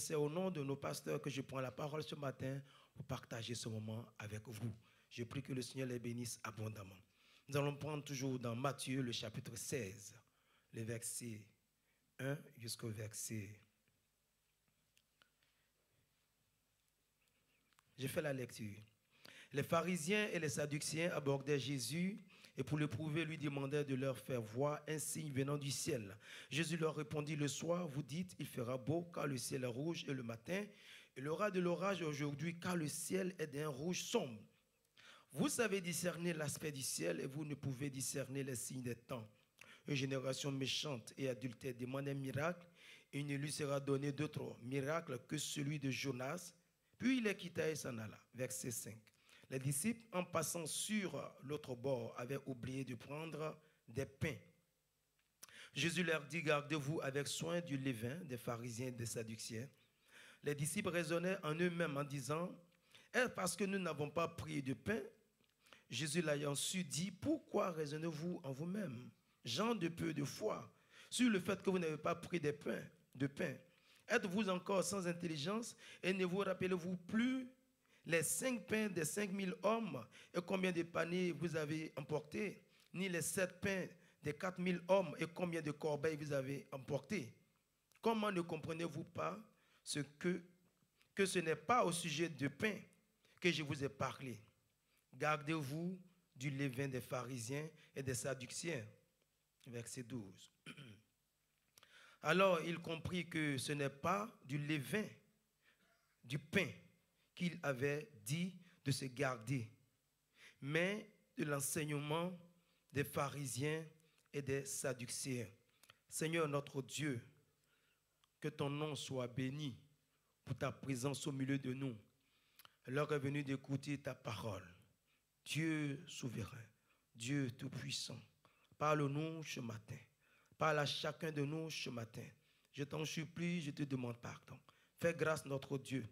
c'est au nom de nos pasteurs que je prends la parole ce matin pour partager ce moment avec vous. Je prie que le Seigneur les bénisse abondamment. Nous allons prendre toujours dans Matthieu, le chapitre 16, les versets 1 jusqu'au verset... Je fais la lecture. Les pharisiens et les sadduciens abordaient Jésus et pour le prouver, lui demandèrent de leur faire voir un signe venant du ciel. Jésus leur répondit, le soir, vous dites, il fera beau car le ciel est rouge et le matin, il y aura de l'orage aujourd'hui car le ciel est d'un rouge sombre. Vous savez discerner l'aspect du ciel et vous ne pouvez discerner les signes des temps. Une génération méchante et adultère demande un miracle et il ne lui sera donné d'autre miracle que celui de Jonas. Puis il les quitta et s'en alla. Verset 5. Les disciples, en passant sur l'autre bord, avaient oublié de prendre des pains. Jésus leur dit, gardez-vous avec soin du levain des pharisiens et des sadduciens. Les disciples raisonnaient en eux-mêmes en disant, est-ce parce que nous n'avons pas pris de pain? Jésus l'ayant su dit, pourquoi raisonnez-vous en vous-même, gens de peu de foi, sur le fait que vous n'avez pas pris de pain? Êtes-vous encore sans intelligence et ne vous rappelez-vous plus les 5 pains des 5000 hommes et combien de paniers vous avez emportés, ni les 7 pains des 4000 hommes et combien de corbeilles vous avez emportés? Comment ne comprenez-vous pas que ce n'est pas au sujet de pain que je vous ai parlé? Gardez-vous du levain des pharisiens et des sadduciens. Verset 12. Alors il comprit que ce n'est pas du levain, du pain qu'il avait dit de se garder, mais de l'enseignement des pharisiens et des sadducéens. Seigneur notre Dieu, que ton nom soit béni pour ta présence au milieu de nous. L'heure est venue d'écouter ta parole. Dieu souverain, Dieu tout-puissant, parle-nous ce matin. Parle à chacun de nous ce matin. Je t'en supplie, je te demande pardon. Fais grâce notre Dieu,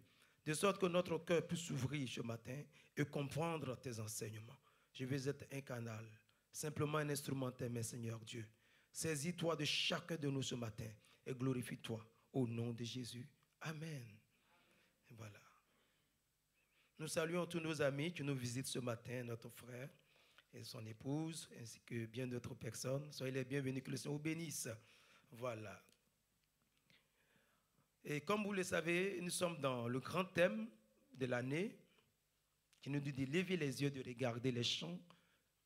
de sorte que notre cœur puisse s'ouvrir ce matin et comprendre tes enseignements. Je vais être un canal, simplement un instrumental, mais Seigneur Dieu. Saisis-toi de chacun de nous ce matin et glorifie-toi au nom de Jésus. Amen. Et voilà. Nous saluons tous nos amis qui nous visitent ce matin, notre frère et son épouse, ainsi que bien d'autres personnes. Soyez les bienvenus, que le Seigneur vous bénisse. Voilà. Et comme vous le savez, nous sommes dans le grand thème de l'année qui nous dit de lever les yeux, de regarder les champs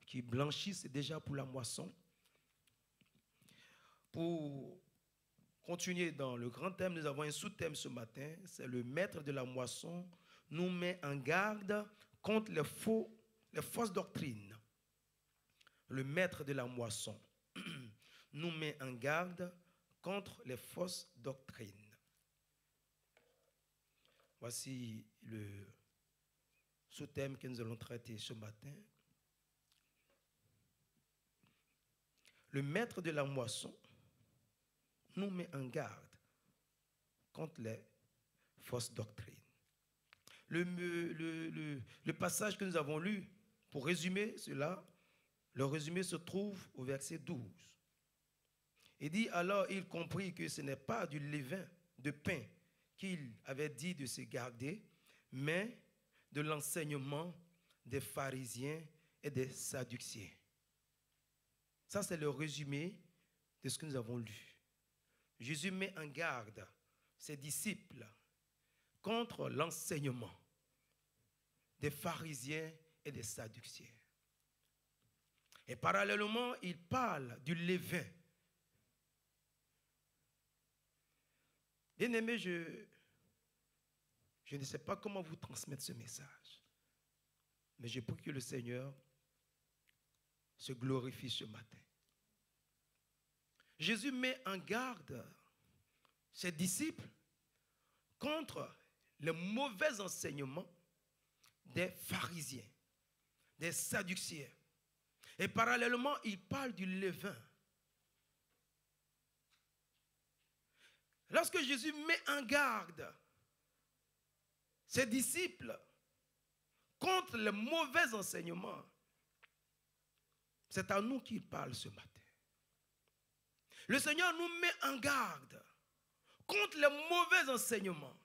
qui blanchissent déjà pour la moisson. Pour continuer dans le grand thème, nous avons un sous-thème ce matin, c'est le maître de la moisson nous met en garde contre les fausses doctrines. Le maître de la moisson nous met en garde contre les fausses doctrines. Voici le sous-thème que nous allons traiter ce matin. Le maître de la moisson nous met en garde contre les fausses doctrines. Le passage que nous avons lu, pour résumer cela, le résumé se trouve au verset 12. Il dit, alors il comprit que ce n'est pas du levain de pain qu'il avait dit de se garder, mais de l'enseignement des pharisiens et des sadduciens. Ça, c'est le résumé de ce que nous avons lu. Jésus met en garde ses disciples contre l'enseignement des pharisiens et des sadduciens. Et parallèlement, il parle du levain. Bien-aimés, je ne sais pas comment vous transmettre ce message, mais je prie que le Seigneur se glorifie ce matin. Jésus met en garde ses disciples contre les mauvais enseignements des pharisiens, des sadduciens. Et parallèlement, il parle du levain. Lorsque Jésus met en garde ses disciples contre les mauvais enseignements, c'est à nous qu'il parle ce matin. Le Seigneur nous met en garde contre contre les mauvais enseignements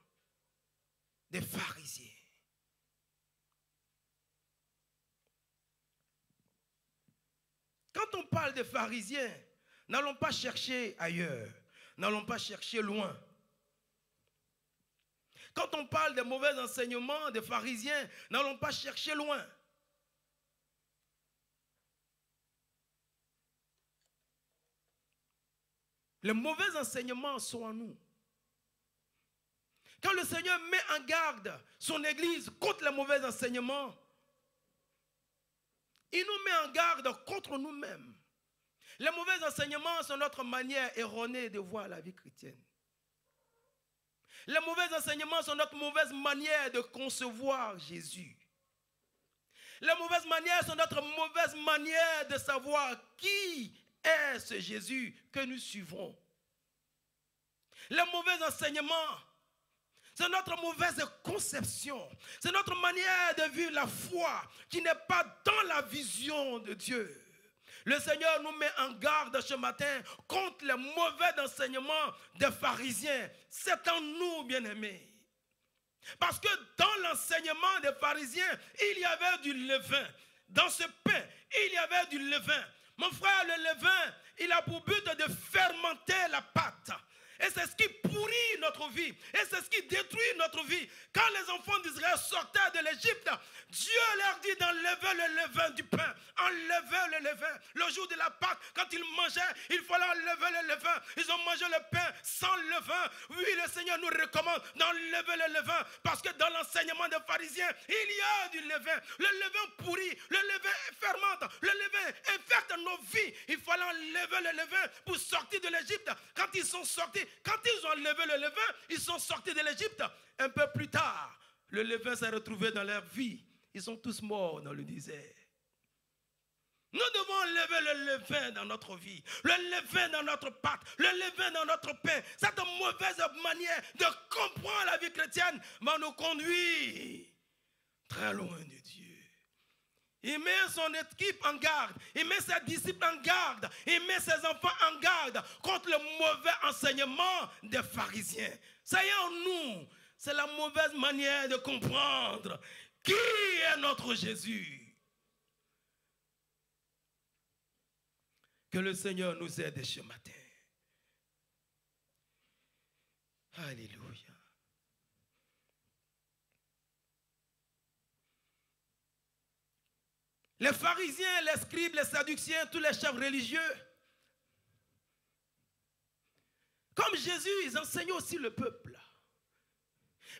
des pharisiens. Quand on parle des pharisiens, n'allons pas chercher ailleurs, n'allons pas chercher loin. Quand on parle des mauvais enseignements des pharisiens, n'allons pas chercher loin. Les mauvais enseignements sont en nous. Quand le Seigneur met en garde son Église contre les mauvais enseignements, il nous met en garde contre nous-mêmes. Les mauvais enseignements sont notre manière erronée de voir la vie chrétienne. Les mauvais enseignements sont notre mauvaise manière de concevoir Jésus. Les mauvaises manières sont notre mauvaise manière de savoir qui est ce Jésus que nous suivons. Les mauvais enseignements, c'est notre mauvaise conception. C'est notre manière de vivre la foi qui n'est pas dans la vision de Dieu. Le Seigneur nous met en garde ce matin contre les mauvais enseignements des pharisiens. C'est en nous, bien-aimés. Parce que dans l'enseignement des pharisiens, il y avait du levain. Dans ce pain, il y avait du levain. Mon frère, le levain, il a pour but de fermenter la pâte. Et c'est ce qui pourrit notre vie. Et c'est ce qui détruit notre vie. Quand les enfants d'Israël sortaient de l'Égypte, Dieu leur dit d'enlever le levain du pain. Enlever le levain. Le jour de la Pâque, quand ils mangeaient, il fallait enlever le levain. Ils ont mangé le pain sans levain. Oui, le Seigneur nous recommande d'enlever le levain. Parce que dans l'enseignement des pharisiens, il y a du levain. Le levain pourrit. Le levain fermente. Le levain infecte nos vies. Il fallait enlever le levain pour sortir de l'Égypte. Quand ils sont sortis, quand ils ont enlevé le levain, ils sont sortis de l'Égypte. Un peu plus tard, le levain s'est retrouvé dans leur vie. Ils sont tous morts dans le désert. Nous devons enlever le levain dans notre vie, le levain dans notre pâte, le levain dans notre pain. Cette mauvaise manière de comprendre la vie chrétienne va nous conduire très loin de Dieu. Il met son équipe en garde. Il met ses disciples en garde. Il met ses enfants en garde contre le mauvais enseignement des pharisiens. Ça y est en nous. C'est la mauvaise manière de comprendre qui est notre Jésus. Que le Seigneur nous aide ce matin. Alléluia. Les pharisiens, les scribes, les sadduciens, tous les chefs religieux, comme Jésus, ils enseignaient aussi le peuple.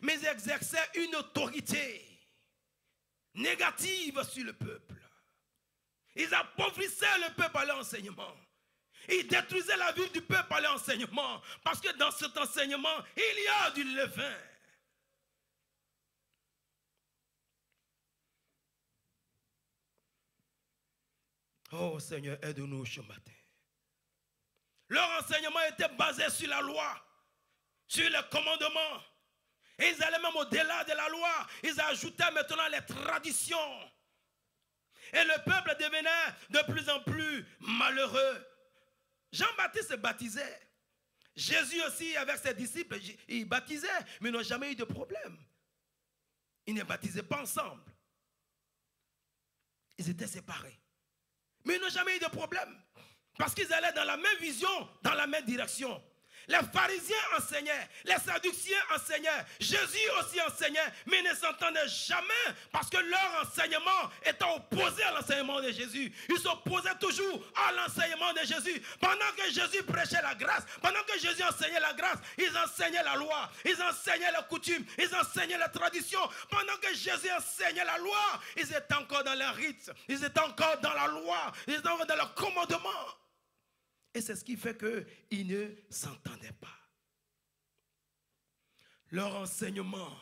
Mais ils exerçaient une autorité négative sur le peuple. Ils appauvrissaient le peuple à l'enseignement. Ils détruisaient la vie du peuple à l'enseignement. Parce que dans cet enseignement, il y a du levain. Oh Seigneur, aide-nous ce matin. Leur enseignement était basé sur la loi, sur les commandements. Et ils allaient même au-delà de la loi. Ils ajoutaient maintenant les traditions. Et le peuple devenait de plus en plus malheureux. Jean-Baptiste se baptisait. Jésus aussi, avec ses disciples, ils baptisaient, mais ils n'ont jamais eu de problème. Ils ne baptisaient pas ensemble. Ils étaient séparés. Mais ils n'ont jamais eu de problème. Parce qu'ils allaient dans la même vision, dans la même direction. Les pharisiens enseignaient, les sadduciens enseignaient, Jésus aussi enseignait, mais ils ne s'entendaient jamais parce que leur enseignement était opposé à l'enseignement de Jésus. Ils s'opposaient toujours à l'enseignement de Jésus. Pendant que Jésus prêchait la grâce, pendant que Jésus enseignait la grâce, ils enseignaient la loi, ils enseignaient les coutumes, ils enseignaient les traditions. Pendant que Jésus enseignait la loi, ils étaient encore dans les rites, ils étaient encore dans la loi, ils étaient encore dans le commandement. Et c'est ce qui fait qu'ils ne s'entendaient pas. Leur enseignement,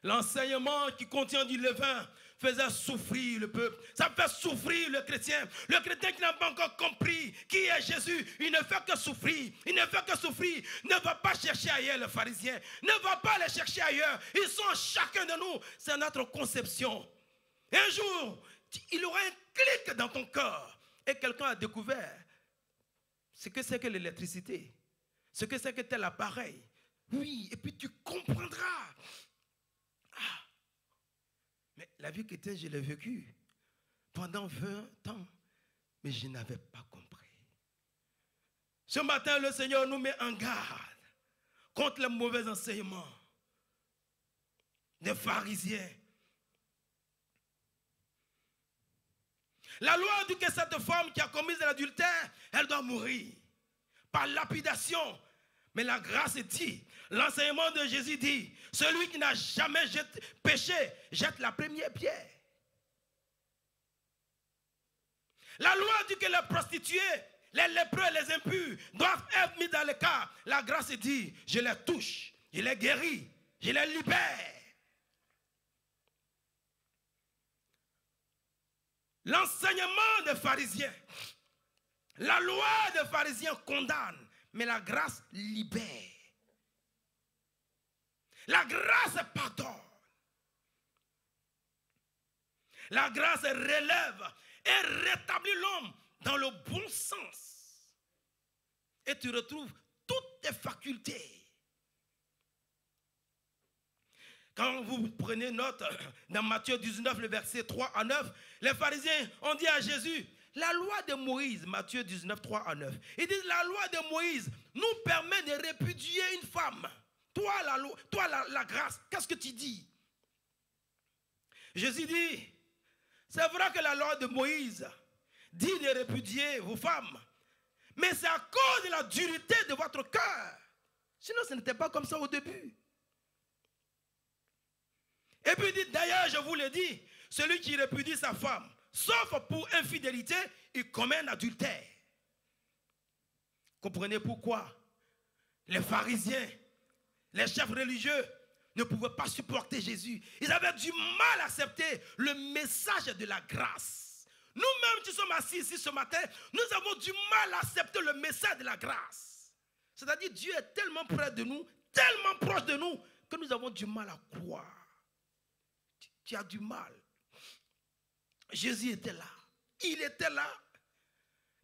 l'enseignement qui contient du levain, faisait souffrir le peuple. Ça fait souffrir le chrétien. Le chrétien qui n'a pas encore compris qui est Jésus, il ne fait que souffrir. Il ne fait que souffrir. Ne va pas chercher ailleurs les pharisiens. Ne va pas les chercher ailleurs. Ils sont chacun de nous. C'est notre conception. Et un jour, il aura un clic dans ton cœur. Et quelqu'un a découvert ce que c'est que l'électricité, ce que c'est que tel appareil Oui, et puis tu comprendras. Ah. Mais la vie chrétienne, je l'ai vécue pendant 20 ans, mais je n'avais pas compris. Ce matin, le Seigneur nous met en garde contre les mauvais enseignements des pharisiens. La loi dit que cette femme qui a commis l'adultère, elle doit mourir par lapidation. Mais la grâce dit, l'enseignement de Jésus dit, celui qui n'a jamais péché, jette la première pierre. La loi dit que les prostituées, les lépreux et les impurs doivent être mis dans le cas. La grâce dit, je les touche, je les guéris, je les libère. L'enseignement des pharisiens, la loi des pharisiens condamne, mais la grâce libère. La grâce pardonne. La grâce relève et rétablit l'homme dans le bon sens. Et tu retrouves toutes tes facultés. Quand vous prenez note dans Matthieu 19, le verset 3 à 9, les pharisiens ont dit à Jésus, la loi de Moïse, Matthieu 19, 3 à 9, ils disent la loi de Moïse nous permet de répudier une femme. Toi, la grâce, qu'est-ce que tu dis? Jésus dit, c'est vrai que la loi de Moïse dit de répudier vos femmes, mais c'est à cause de la dureté de votre cœur. Sinon, ce n'était pas comme ça au début. Et puis il dit, d'ailleurs, je vous le dis, celui qui répudie sa femme, sauf pour infidélité, il commet un adultère. Comprenez pourquoi les pharisiens, les chefs religieux ne pouvaient pas supporter Jésus. Ils avaient du mal à accepter le message de la grâce. Nous-mêmes qui sommes assis ici ce matin, nous avons du mal à accepter le message de la grâce. C'est-à-dire Dieu est tellement près de nous, tellement proche de nous, que nous avons du mal à croire. Tu as du mal. Jésus était là. Il était là.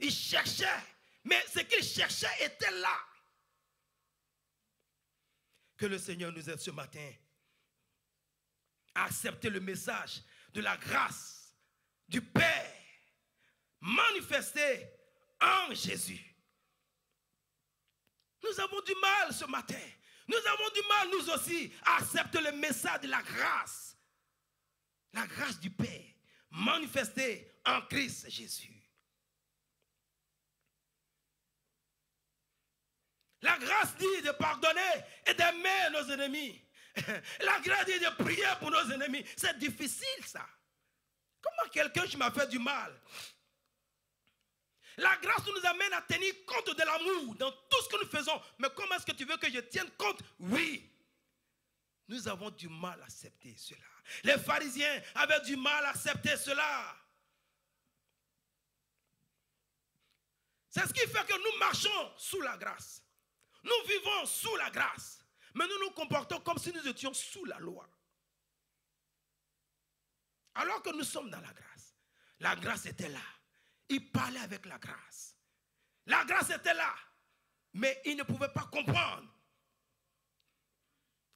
Il cherchait. Mais ce qu'il cherchait était là. Que le Seigneur nous aide ce matin à accepter le message de la grâce du Père manifesté en Jésus. Nous avons du mal ce matin. Nous avons du mal nous aussi à accepter le message de la grâce. La grâce du Père manifestée en Christ Jésus. La grâce dit de pardonner et d'aimer nos ennemis. La grâce dit de prier pour nos ennemis. C'est difficile ça. Comment quelqu'un qui m'a fait du mal? La grâce nous amène à tenir compte de l'amour dans tout ce que nous faisons. Mais comment est-ce que tu veux que je tienne compte? Oui. Nous avons du mal à accepter cela. Les pharisiens avaient du mal à accepter cela. C'est ce qui fait que nous marchons sous la grâce. Nous vivons sous la grâce. Mais nous nous comportons comme si nous étions sous la loi. Alors que nous sommes dans la grâce. La grâce était là. Il parlait avec la grâce. La grâce était là. Mais il ne pouvait pas comprendre.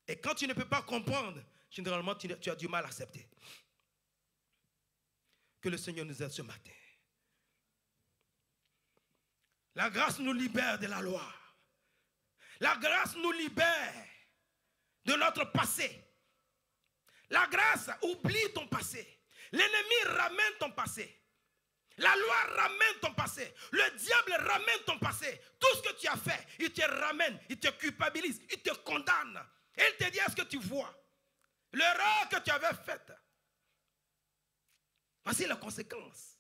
Et quand tu ne peux pas comprendre, généralement tu as du mal à accepter. Que le Seigneur nous aide ce matin. La grâce nous libère de la loi. La grâce nous libère de notre passé. La grâce oublie ton passé. L'ennemi ramène ton passé. La loi ramène ton passé. Le diable ramène ton passé. Tout ce que tu as fait, il te ramène, il te culpabilise, il te condamne. Et il te dit, est-ce que tu vois l'erreur que tu avais faite? Voici la conséquence.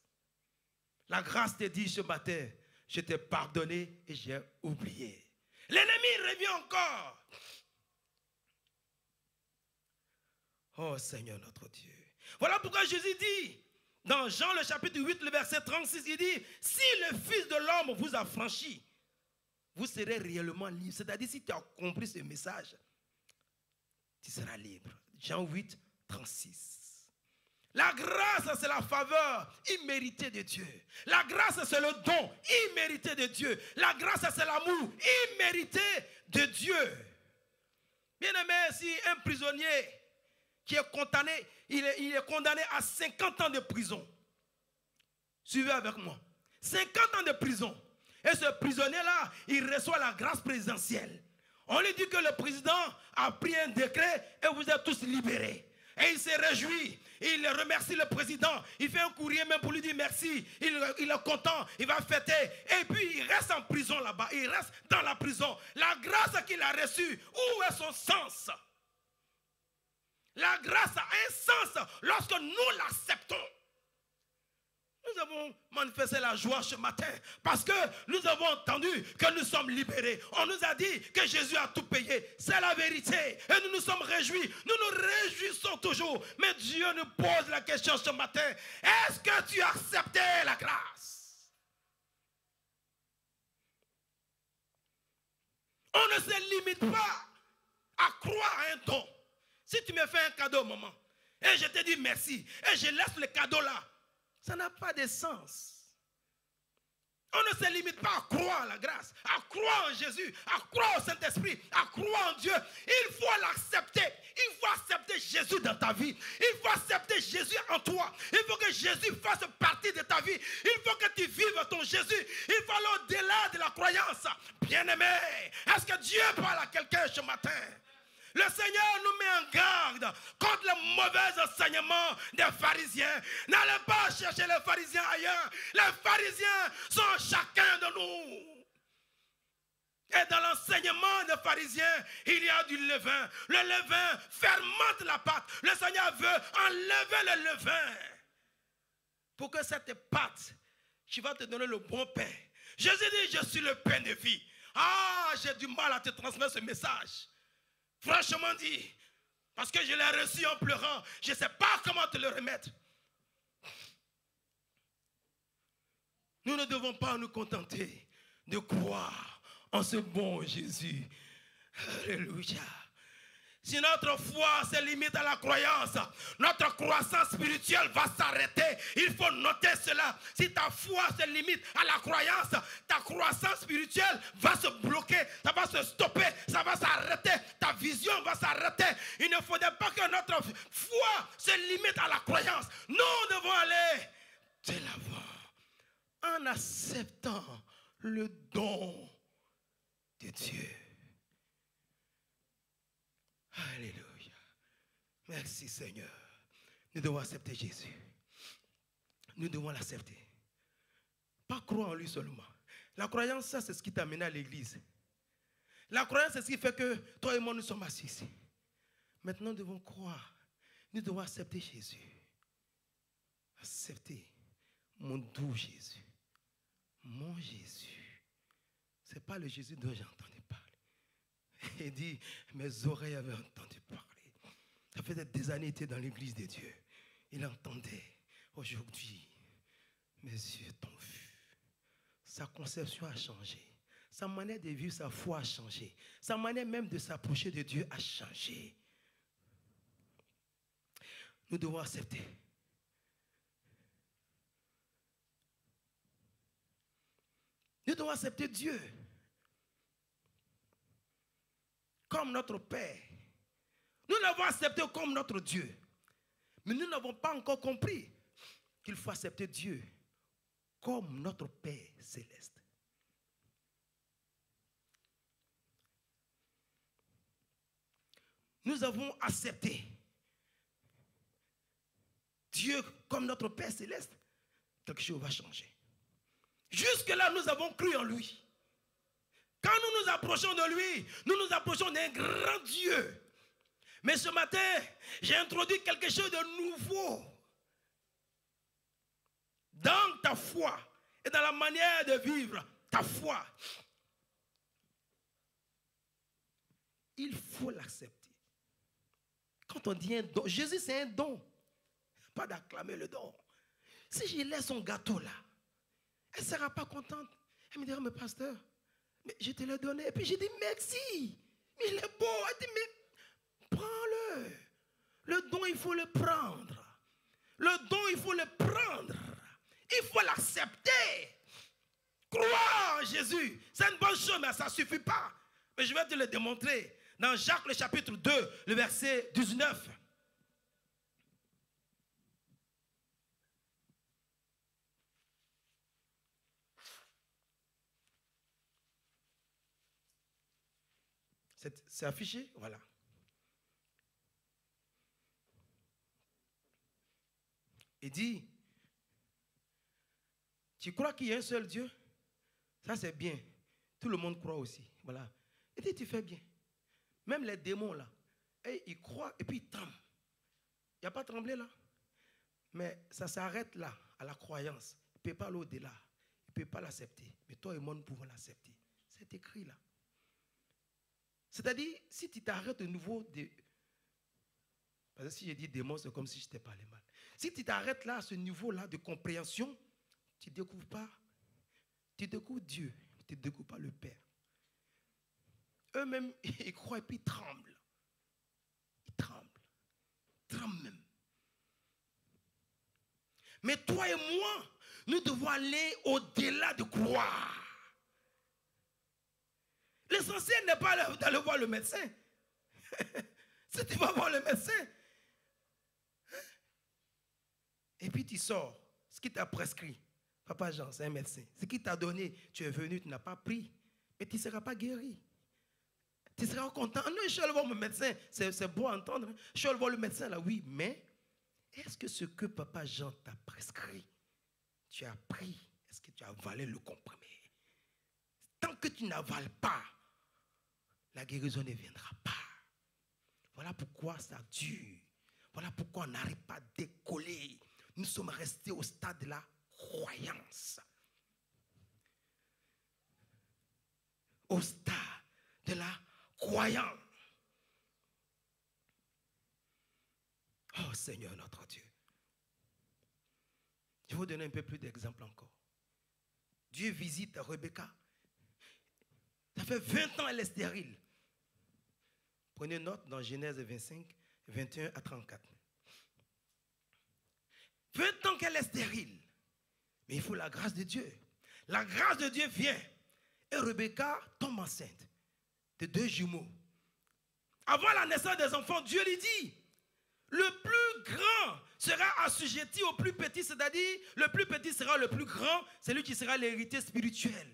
La grâce te dit ce matin, je t'ai pardonné et j'ai oublié. L'ennemi revient encore. Oh Seigneur notre Dieu. Voilà pourquoi Jésus dit, dans Jean le chapitre 8, le verset 36, il dit, si le Fils de l'homme vous a franchi, vous serez réellement libre. C'est-à-dire, si tu as compris ce message, tu seras libre. Jean 8, 36. La grâce, c'est la faveur imméritée de Dieu. La grâce, c'est le don immérité de Dieu. La grâce, c'est l'amour immérité de Dieu. Bien aimé, si un prisonnier qui est condamné, il est condamné à 50 ans de prison. Suivez avec moi. 50 ans de prison. Et ce prisonnier-là, il reçoit la grâce présidentielle. On lui dit que le président a pris un décret et vous êtes tous libérés. Et il se réjouit, il remercie le président, il fait un courrier même pour lui dire merci, il est content, il va fêter. Et puis il reste en prison là-bas, il reste dans la prison. La grâce qu'il a reçue, où est son sens? La grâce a un sens lorsque nous l'acceptons. Nous avons manifesté la joie ce matin parce que nous avons entendu que nous sommes libérés. On nous a dit que Jésus a tout payé. C'est la vérité. Et nous nous sommes réjouis. Nous nous réjouissons toujours. Mais Dieu nous pose la question ce matin. Est-ce que tu as accepté la grâce? On ne se limite pas à croire à un don. Si tu me fais un cadeau, maman, et je te dis merci, et je laisse le cadeau là, ça n'a pas de sens. On ne se limite pas à croire à la grâce, à croire en Jésus, à croire au Saint-Esprit, à croire en Dieu. Il faut l'accepter. Il faut accepter Jésus dans ta vie. Il faut accepter Jésus en toi. Il faut que Jésus fasse partie de ta vie. Il faut que tu vives ton Jésus. Il faut aller au-delà de la croyance. Bien-aimé, est-ce que Dieu parle à quelqu'un ce matin? Le Seigneur nous met en garde contre le mauvais enseignement des pharisiens. N'allez pas chercher les pharisiens ailleurs. Les pharisiens sont chacun de nous. Et dans l'enseignement des pharisiens, il y a du levain. Le levain fermente la pâte. Le Seigneur veut enlever le levain. Pour que cette pâte, tu vas te donner le bon pain. Jésus dit, je suis le pain de vie. Ah, j'ai du mal à te transmettre ce message. Franchement dit, parce que je l'ai reçu en pleurant, je ne sais pas comment te le remettre. Nous ne devons pas nous contenter de croire en ce bon Jésus. Alléluia. Si notre foi se limite à la croyance, notre croissance spirituelle va s'arrêter. Il faut noter cela. Si ta foi se limite à la croyance, ta croissance spirituelle va se bloquer, ça va se stopper, ça va s'arrêter, ta vision va s'arrêter. Il ne faudrait pas que notre foi se limite à la croyance. Nous devons aller de l'avant en acceptant le don de Dieu. Alléluia. Merci Seigneur. Nous devons accepter Jésus. Nous devons l'accepter. Pas croire en lui seulement. La croyance, ça c'est ce qui t'a amené à l'église. La croyance, c'est ce qui fait que toi et moi nous sommes assis ici. Maintenant nous devons croire. Nous devons accepter Jésus. Accepter mon doux Jésus. Mon Jésus. Ce n'est pas le Jésus dont j'ai entendu parler. Il dit, mes oreilles avaient entendu parler. Ça faisait des années qu'il était dans l'église de Dieu. Il entendait. Aujourd'hui, mes yeux t'ont vu. Sa conception a changé. Sa manière de vivre, sa foi a changé. Sa manière même de s'approcher de Dieu a changé. Nous devons accepter. Nous devons accepter Dieu comme notre Père. Nous l'avons accepté comme notre Dieu. Mais nous n'avons pas encore compris qu'il faut accepter Dieu comme notre Père céleste. Nous avons accepté Dieu comme notre Père céleste. Quelque chose va changer. Jusque-là, nous avons cru en lui. Quand nous nous approchons de lui, nous nous approchons d'un grand Dieu. Mais ce matin, j'ai introduit quelque chose de nouveau. Dans ta foi et dans la manière de vivre ta foi, il faut l'accepter. Quand on dit un don, Jésus c'est un don. Pas d'acclamer le don. Si je laisse son gâteau là, elle ne sera pas contente. Elle me dira, mais pasteur, mais je te l'ai donné. Et puis j'ai dit merci. Mais il est beau. Elle dit, mais prends-le. Le don, il faut le prendre. Le don, il faut le prendre. Il faut l'accepter. Croire en Jésus, c'est une bonne chose, mais ça ne suffit pas. Mais je vais te le démontrer Dans Jacques le chapitre 2, le verset 19. C'est affiché? Voilà. Il dit, tu crois qu'il y a un seul Dieu? Ça c'est bien. Tout le monde croit aussi. Voilà. Il dit, tu fais bien. Même les démons là, ils croient et puis ils tremblent. Il n'y a pas tremblé là. Mais ça s'arrête là, à la croyance. Il ne peut pas aller au-delà. Il ne peut pas l'accepter. Mais toi et moi, nous pouvons l'accepter. C'est écrit là. C'est-à-dire, si tu t'arrêtes de nouveau, parce que si je dis démon, c'est comme si je t'ai parlé mal. Si tu t'arrêtes là, à ce niveau-là de compréhension, tu ne découvres pas. Tu découvres Dieu, tu ne découvres pas le Père. Eux-mêmes, ils croient et puis ils tremblent. Ils tremblent. Ils tremblent même. Mais toi et moi, nous devons aller au-delà de croire. L'essentiel n'est pas d'aller voir le médecin. Si tu vas voir le médecin, et puis tu sors, ce qu'il t'a prescrit, Papa Jean, c'est un médecin. Ce qu'il t'a donné, tu es venu, tu n'as pas pris, mais tu ne seras pas guéri. Tu seras content. Non, je suis allé voir mon médecin, c'est beau à entendre. Je suis allé voir le médecin là, oui, mais est-ce que ce que Papa Jean t'a prescrit, tu as pris? Est-ce que tu as avalé le comprimé? Tant que tu n'avales pas, la guérison ne viendra pas. Voilà pourquoi ça dure. Voilà pourquoi on n'arrive pas à décoller. Nous sommes restés au stade de la croyance. Au stade de la croyance. Oh Seigneur notre Dieu. Je vais vous donner un peu plus d'exemples encore. Dieu visite Rebecca. Ça fait 20 ans qu'elle est stérile. Prenez note dans Genèse 25, 21 à 34. 20 ans qu'elle est stérile. Mais il faut la grâce de Dieu. La grâce de Dieu vient. Et Rebecca tombe enceinte de 2 jumeaux. Avant la naissance des enfants, Dieu lui dit, le plus grand sera assujetti au plus petit, c'est-à-dire le plus petit sera le plus grand, c'est lui qui sera l'héritier spirituel.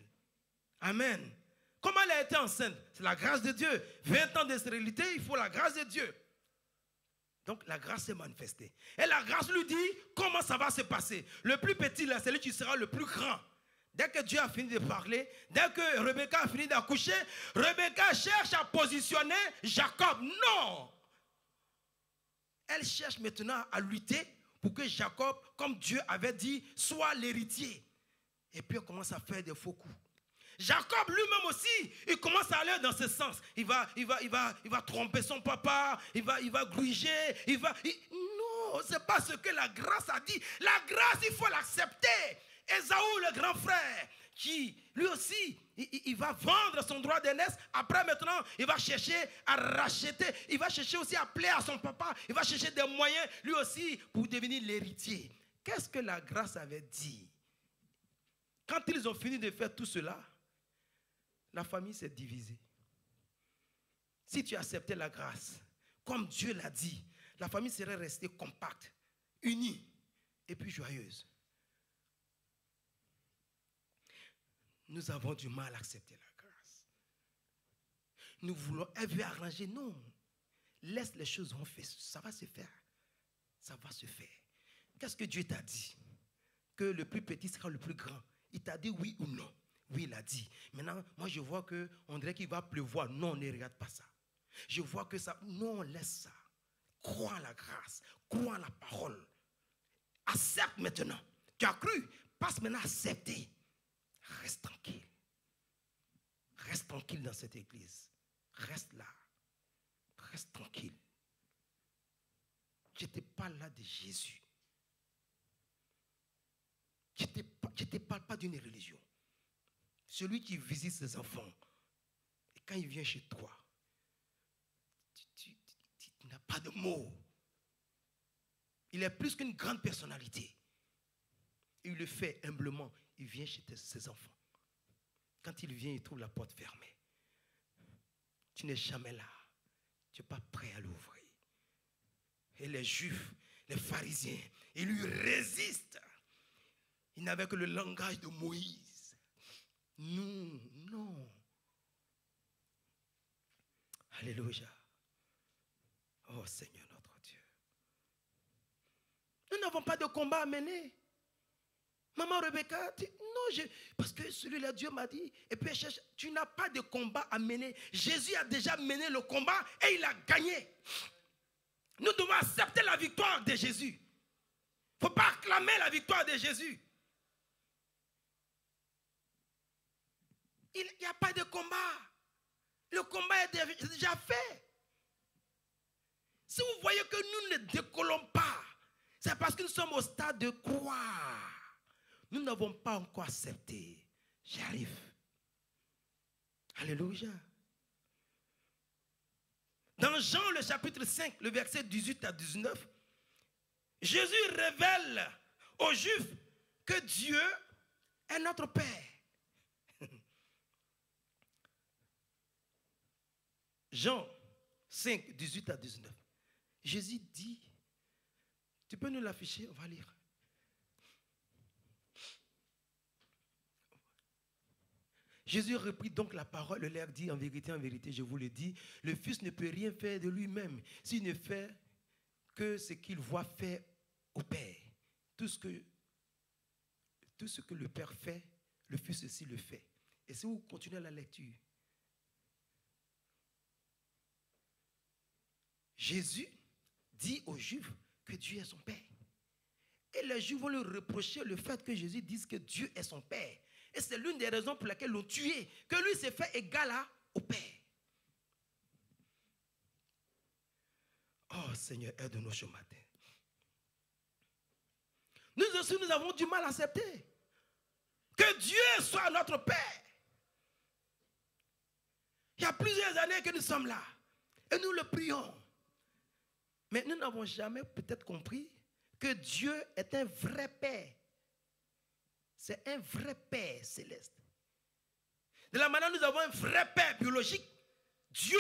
Amen. Comment elle a été enceinte? C'est la grâce de Dieu. 20 ans de stérilité, il faut la grâce de Dieu. Donc la grâce s'est manifestée. Et la grâce lui dit comment ça va se passer. Le plus petit, là, c'est lui qui sera le plus grand. Dès que Dieu a fini de parler, dès que Rebecca a fini d'accoucher, Rebecca cherche à positionner Jacob. Non! Elle cherche maintenant à lutter pour que Jacob, comme Dieu avait dit, soit l'héritier. Et puis elle commence à faire des faux coups. Jacob lui-même aussi, il commence à aller dans ce sens. Il va tromper son papa, il va gruger, Non, ce n'est pas ce que la grâce a dit. La grâce, il faut l'accepter. Ésaü, le grand frère, qui lui aussi, il va vendre son droit d'aînesse. Après maintenant, il va chercher à racheter. Il va chercher aussi à plaire à son papa. Il va chercher des moyens, lui aussi, pour devenir l'héritier. Qu'est-ce que la grâce avait dit? Quand ils ont fini de faire tout cela, la famille s'est divisée. Si tu acceptais la grâce, comme Dieu l'a dit, la famille serait restée compacte, unie et puis joyeuse. Nous avons du mal à accepter la grâce. Nous voulons, elle veut arranger. Non. Laisse les choses vont faire. Ça va se faire. Ça va se faire. Qu'est-ce que Dieu t'a dit? Que le plus petit sera le plus grand. Il t'a dit oui ou non? Oui, il a dit. Maintenant, moi je vois qu'on dirait qu'il va pleuvoir. Non, ne regarde pas ça. Je vois que ça. Non, laisse ça. Crois en la grâce. Crois en la parole. Accepte maintenant. Tu as cru. Passe maintenant à accepter. Reste tranquille. Reste tranquille dans cette église. Reste là. Reste tranquille. Je ne te parle là de Jésus. Je ne te parle pas d'une religion. Celui qui visite ses enfants, et quand il vient chez toi, tu n'as pas de mots. Il est plus qu'une grande personnalité. Et il le fait humblement. Il vient chez ses enfants. Quand il vient, il trouve la porte fermée. Tu n'es jamais là. tu n'es pas prêt à l'ouvrir. Et les Juifs, les pharisiens, ils lui résistent. Ils n'avaient que le langage de Moïse. Nous, non. Alléluia. Oh Seigneur notre Dieu. Nous n'avons pas de combat à mener. Maman Rebecca, non, parce que celui-là, Dieu m'a dit, et puis tu n'as pas de combat à mener. Jésus a déjà mené le combat et il a gagné. Nous devons accepter la victoire de Jésus. Il ne faut pas acclamer la victoire de Jésus. Il n'y a pas de combat. Le combat est déjà fait. Si vous voyez que nous ne décollons pas, c'est parce que nous sommes au stade de croire. Nous n'avons pas encore accepté. J'arrive. Alléluia. Dans Jean le chapitre 5, le verset 18 à 19, Jésus révèle aux Juifs que Dieu est notre Père. Jean 5, 18 à 19. Jésus dit, tu peux nous l'afficher, on va lire. Jésus reprit donc la parole et leur dit, en vérité, je vous le dis, le Fils ne peut rien faire de lui-même s'il ne fait que ce qu'il voit faire au Père. Tout ce que le Père fait, le Fils aussi le fait. Et si vous continuez la lecture, Jésus dit aux Juifs que Dieu est son Père. Et les Juifs vont lui reprocher le fait que Jésus dise que Dieu est son Père. Et c'est l'une des raisons pour lesquelles l'ont tué, que lui s'est fait égal au Père. Oh Seigneur, aide-nous ce matin. Nous aussi, nous avons du mal à accepter que Dieu soit notre Père. Il y a plusieurs années que nous sommes là et nous le prions. Mais nous n'avons jamais peut-être compris que Dieu est un vrai Père. C'est un vrai Père céleste. De la manière dont nous avons un vrai Père biologique, Dieu,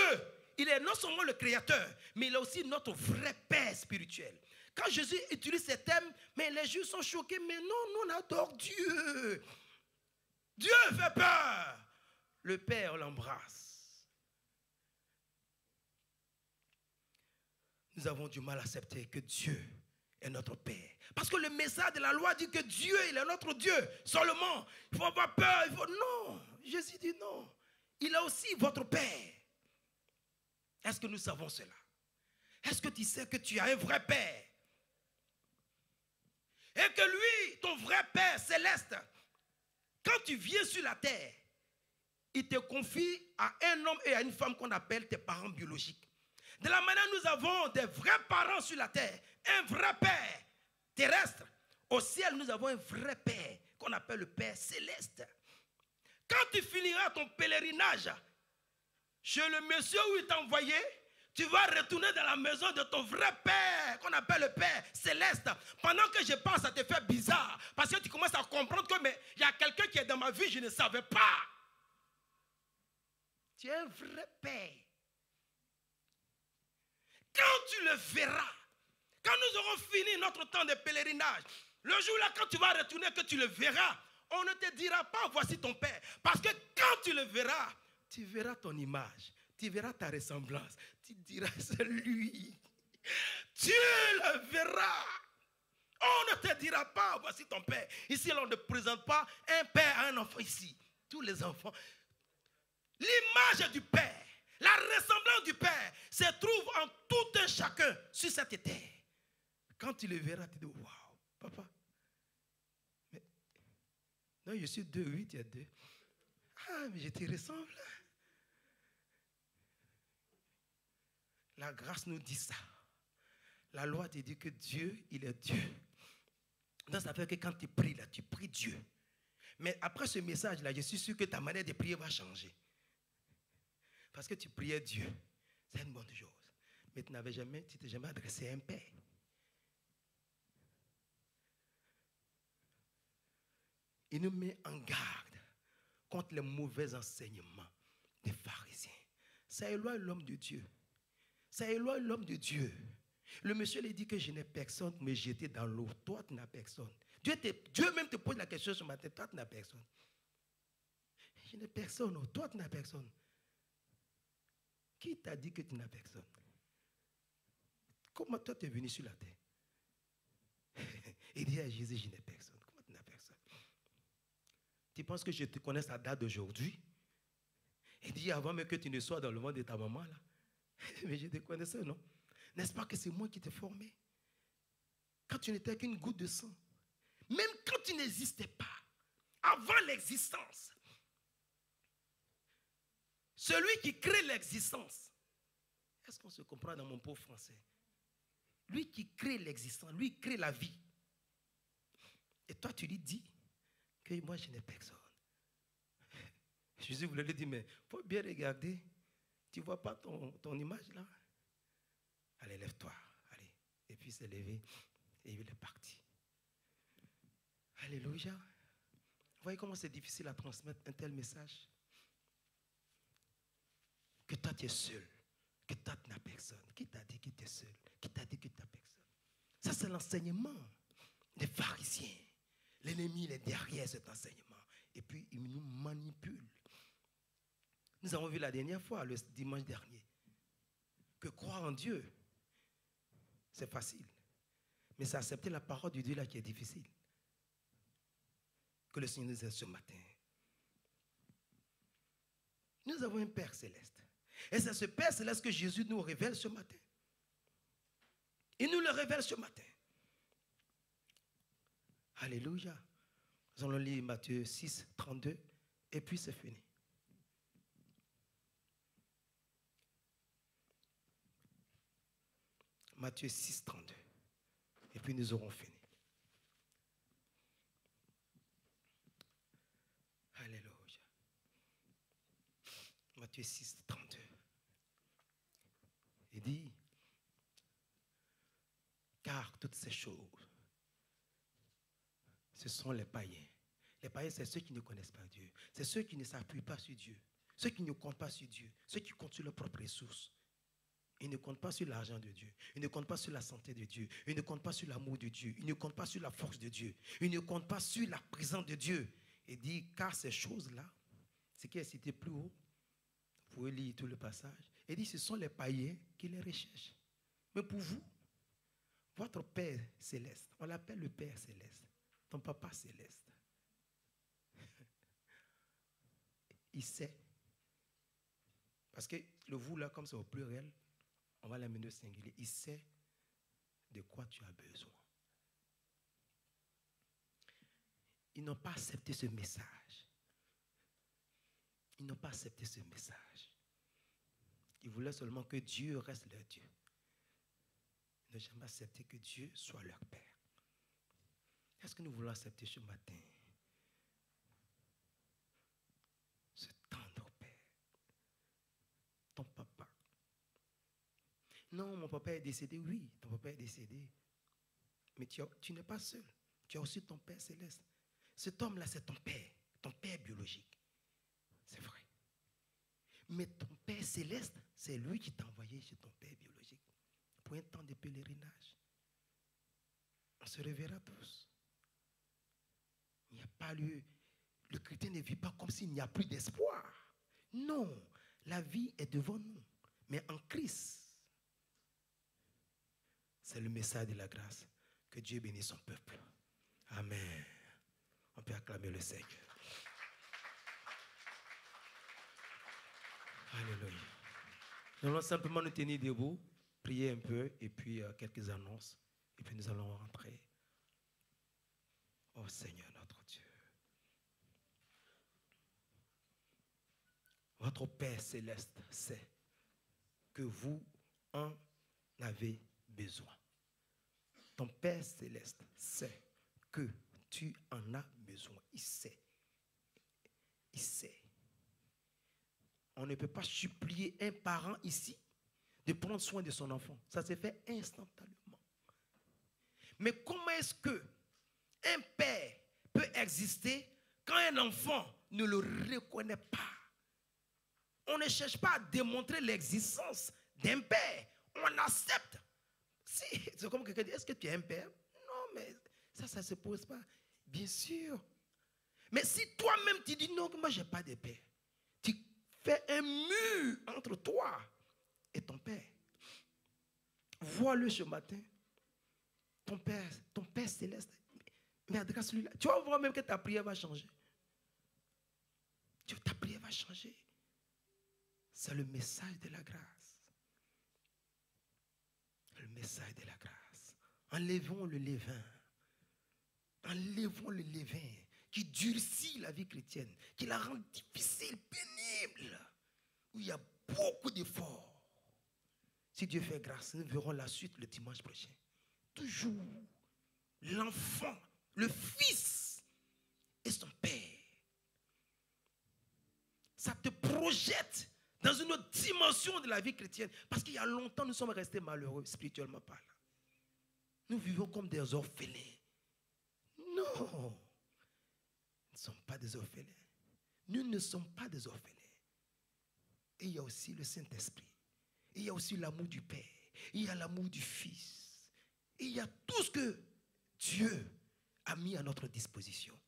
il est non seulement le Créateur, mais il est aussi notre vrai Père spirituel. Quand Jésus utilise ces thèmes, mais les Juifs sont choqués, mais non, nous on adore Dieu. Dieu fait peur. Le Père l'embrasse. Nous avons du mal à accepter que Dieu est notre Père. Parce que le message de la loi dit que Dieu, il est notre Dieu. Seulement, il faut avoir peur. Non, Jésus dit non. Il est aussi votre Père. Est-ce que nous savons cela? Est-ce que tu sais que tu as un vrai Père? Et que lui, ton vrai Père céleste, quand tu viens sur la terre, il te confie à un homme et à une femme qu'on appelle tes parents biologiques. De la manière dont nous avons des vrais parents sur la terre, un vrai Père terrestre, au ciel nous avons un vrai Père qu'on appelle le Père céleste. Quand tu finiras ton pèlerinage chez le monsieur où il t'a envoyé, tu vas retourner dans la maison de ton vrai Père qu'on appelle le Père céleste. Pendant que je pense, ça te fait bizarre parce que tu commences à comprendre que mais il y a quelqu'un qui est dans ma vie, je ne savais pas. Tu es un vrai Père. Quand tu le verras, quand nous aurons fini notre temps de pèlerinage, le jour-là, quand tu vas retourner, que tu le verras, on ne te dira pas, voici ton Père. Parce que quand tu le verras, tu verras ton image, tu verras ta ressemblance, tu diras, c'est lui. Tu le verras. On ne te dira pas, voici ton Père. Ici, on ne présente pas un père à un enfant ici. Tous les enfants. L'image du Père, la ressemblance du Père se trouve en tout un chacun sur cette terre. Quand tu le verras, tu dis, waouh, papa. Mais, non, je suis 2, oui, tu es 2. Ah, mais je te ressemble. La grâce nous dit ça. La loi te dit que Dieu, il est Dieu. Donc ça fait que quand tu pries là, tu pries Dieu. Mais après ce message-là, je suis sûr que ta manière de prier va changer. Parce que tu priais Dieu. C'est une bonne chose. Mais tu ne t'es jamais adressé à un Père. Il nous met en garde contre les mauvais enseignements des pharisiens. Ça éloigne l'homme de Dieu. Ça éloigne l'homme de Dieu. Le monsieur lui dit que je n'ai personne, mais j'étais dans l'eau. Toi, tu n'as personne. Dieu même te pose la question ce matin. Toi, tu n'as personne. Je n'ai personne. Oh, toi, tu n'as personne. Qui t'a dit que tu n'as personne? Comment toi, tu es venu sur la terre? Il dit à Jésus, je n'ai personne. Comment tu n'as personne? Tu penses que je te connais à date d'aujourd'hui? Il dit, avant même que tu ne sois dans le ventre de ta maman, là. Mais je te connaissais, non? N'est-ce pas que c'est moi qui t'ai formé? Quand tu n'étais qu'une goutte de sang. Même quand tu n'existais pas. Avant l'existence. Celui qui crée l'existence. Est-ce qu'on se comprend dans mon pauvre français? Lui qui crée l'existence, lui crée la vie. Et toi, tu lui dis que moi, je n'ai personne. Jésus voulait lui dire, mais il faut bien regarder. Tu ne vois pas ton image là? Allez, lève-toi. Allez. Et puis il s'est levé et il est parti. Alléluia. Vous voyez comment c'est difficile à transmettre un tel message? Que toi tu es seul. Que toi tu n'as personne. Qui t'a dit que tu es seul? Qui t'a dit que tu n'as personne? Ça c'est l'enseignement des pharisiens. L'ennemi il est derrière cet enseignement. Et puis il nous manipule. Nous avons vu la dernière fois, le dimanche dernier, que croire en Dieu, c'est facile. Mais c'est accepter la parole de Dieu là qui est difficile. Que le Seigneur nous aide ce matin. Nous avons un Père céleste. Et c'est ce Père céleste que Jésus nous révèle ce matin. Il nous le révèle ce matin. Alléluia. Nous allons lire Matthieu 6, 32. Et puis c'est fini. Matthieu 6, 32. Et puis nous aurons fini. Alléluia. Matthieu 6, 32. Il dit, car toutes ces choses, ce sont les païens. Les païens, c'est ceux qui ne connaissent pas Dieu. C'est ceux qui ne s'appuient pas sur Dieu. Ceux qui ne comptent pas sur Dieu. Ceux qui comptent sur leurs propres ressources. Ils ne comptent pas sur l'argent de Dieu. Ils ne comptent pas sur la santé de Dieu. Ils ne comptent pas sur l'amour de Dieu. Ils ne comptent pas sur la force de Dieu. Ils ne comptent pas sur la présence de Dieu. Il dit, car ces choses-là, ce qui est cité plus haut, vous pouvez lire tout le passage. Il dit, ce sont les païens qui les recherchent. Mais pour vous, votre Père céleste, on l'appelle le Père céleste, ton Papa céleste. Il sait. Parce que le vous là, comme c'est au pluriel, on va l'amener au singulier. Il sait de quoi tu as besoin. Ils n'ont pas accepté ce message. Ils n'ont pas accepté ce message. Ils voulaient seulement que Dieu reste leur Dieu. Ils n'ont jamais accepté que Dieu soit leur Père. Est-ce que nous voulons accepter ce matin ce tendre Père, ton papa? Non, mon papa est décédé. Oui, ton papa est décédé. Mais tu n'es pas seul. Tu as aussi ton Père céleste. Cet homme-là, c'est ton père biologique. C'est vrai. Mais ton Père céleste, c'est lui qui t'a envoyé chez ton Père biologique pour un temps de pèlerinage. On se reverra tous. Il n'y a pas lieu. Le chrétien ne vit pas comme s'il n'y a plus d'espoir. Non, la vie est devant nous. Mais en Christ, c'est le message de la grâce. Que Dieu bénisse son peuple. Amen. On peut acclamer le Seigneur. Alléluia. Nous allons simplement nous tenir debout, prier un peu, et puis quelques annonces. Et puis nous allons rentrer. Oh Seigneur notre Dieu. Votre Père céleste sait que vous en avez besoin. Ton Père céleste sait que tu en as besoin. Il sait. Il sait. On ne peut pas supplier un parent ici de prendre soin de son enfant. Ça se fait instantanément. Mais comment est-ce que un père peut exister quand un enfant ne le reconnaît pas? On ne cherche pas à démontrer l'existence d'un père. on accepte. C'est comme quelqu'un dit, est-ce que tu es un père? Non, mais ça ne se pose pas. Bien sûr. Mais si toi-même tu dis non, moi je n'ai pas de père, tu fais un mur entre toi et ton père. Vois-le ce matin. Ton père céleste, mais adresse-lui là. Tu vas voir même que ta prière va changer. Ta prière va changer. C'est le message de la grâce. Le message de la grâce. Enlevons le levain. Enlevons le levain qui durcit la vie chrétienne, qui la rend difficile, pénible, où il y a beaucoup d'efforts. Si Dieu fait grâce, nous verrons la suite le dimanche prochain. Toujours l'enfant, le fils et son père. Ça te projette dans une autre dimension de la vie chrétienne. Parce qu'il y a longtemps, nous sommes restés malheureux, spirituellement parlant. Nous vivons comme des orphelins. Non, nous ne sommes pas des orphelins. Nous ne sommes pas des orphelins. Et il y a aussi le Saint-Esprit. Et il y a aussi l'amour du Père. Il y a l'amour du Fils. Et il y a tout ce que Dieu a mis à notre disposition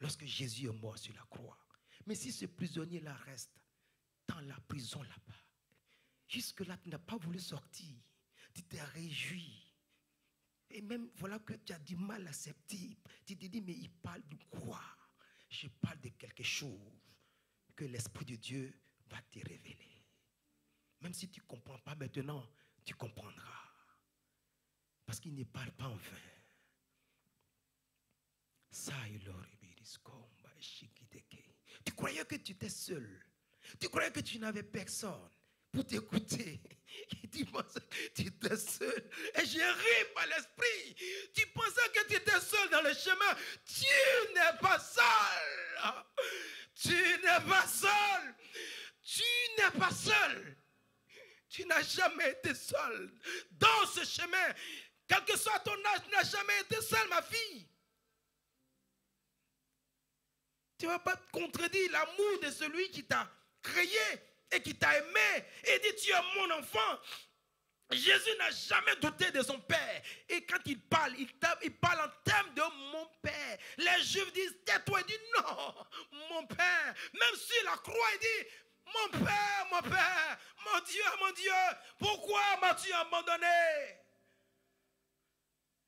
lorsque Jésus est mort sur la croix. Mais si ce prisonnier-là reste dans la prison là-bas, jusque-là, tu n'as pas voulu sortir. Tu t'es réjoui. Et même, voilà que tu as du mal à accepter. Tu te dis, mais il parle de quoi? Je parle de quelque chose que l'Esprit de Dieu va te révéler. Même si tu ne comprends pas maintenant, tu comprendras. Parce qu'il ne parle pas en vain. Tu croyais que tu étais seul. Tu croyais que tu n'avais personne pour t'écouter. Tu pensais que tu étais seul. Et j'ai ri par l'esprit. Tu pensais que tu étais seul dans le chemin. Tu n'es pas seul. Tu n'es pas seul. Tu n'es pas seul. Tu n'as jamais été seul. Dans ce chemin, quel que soit ton âge, tu n'as jamais été seul, ma fille. Tu ne vas pas contredire l'amour de celui qui t'a créé et qui t'a aimé et dit tu es mon enfant. Jésus n'a jamais douté de son Père. Et quand il parle en termes de mon Père. Les Juifs disent tais-toi. Il dit non, mon Père. Même sur la croix, il dit mon Père, mon Dieu, pourquoi m'as-tu abandonné?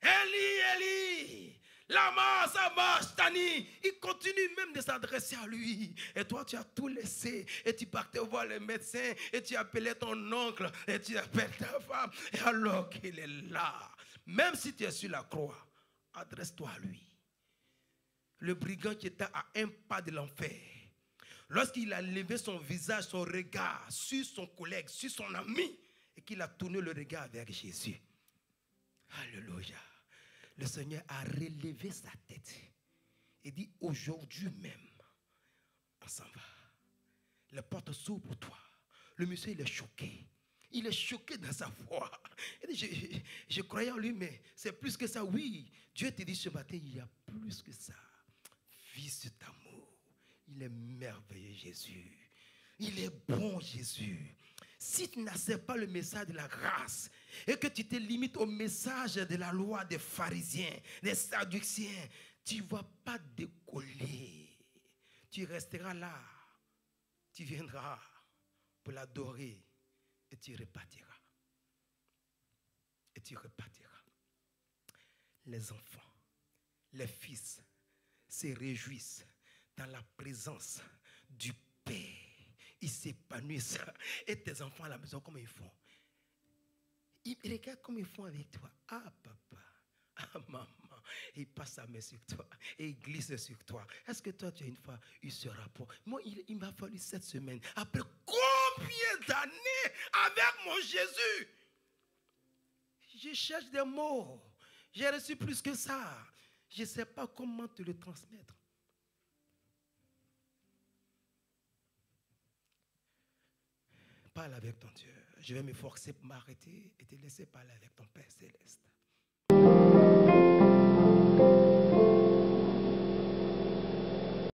Eli, Eli, lama sabachthani. Il continue même de s'adresser à lui. Et toi, tu as tout laissé. Et tu partais voir le médecin. Et tu appelais ton oncle. Et tu appelles ta femme. Et alors qu'il est là, même si tu es sur la croix, adresse-toi à lui. Le brigand qui était à un pas de l'enfer, lorsqu'il a levé son visage, son regard sur son collègue, sur son ami, et qu'il a tourné le regard vers Jésus. Alléluia. Le Seigneur a relevé sa tête et dit aujourd'hui même, on s'en va. La porte s'ouvre pour toi. Le monsieur, il est choqué. Il est choqué dans sa foi. Il dit, je croyais en lui, mais c'est plus que ça. Oui, Dieu te dit ce matin, il y a plus que ça. Vis cet amour. Il est merveilleux, Jésus. Il est bon, Jésus. Si tu n'acceptes pas le message de la grâce et que tu te limites au message de la loi des pharisiens, des sadduciens, tu ne vas pas décoller. Tu resteras là. Tu viendras pour l'adorer et tu repartiras. Et tu repartiras. Les enfants, les fils se réjouissent dans la présence du Père. Ils s'épanouissent. Et tes enfants à la maison, comment ils font? Ils regardent comment ils font avec toi. Ah, papa. Ah, maman. Il passe sa main sur toi. Et il glisse sur toi. Est-ce que toi, tu as une fois eu ce rapport? Moi, il m'a fallu 7 semaines. Après combien d'années avec mon Jésus? Je cherche des mots. J'ai reçu plus que ça. Je ne sais pas comment te le transmettre. Parle avec ton Dieu. Je vais m'efforcer pour m'arrêter et te laisser parler avec ton Père Céleste.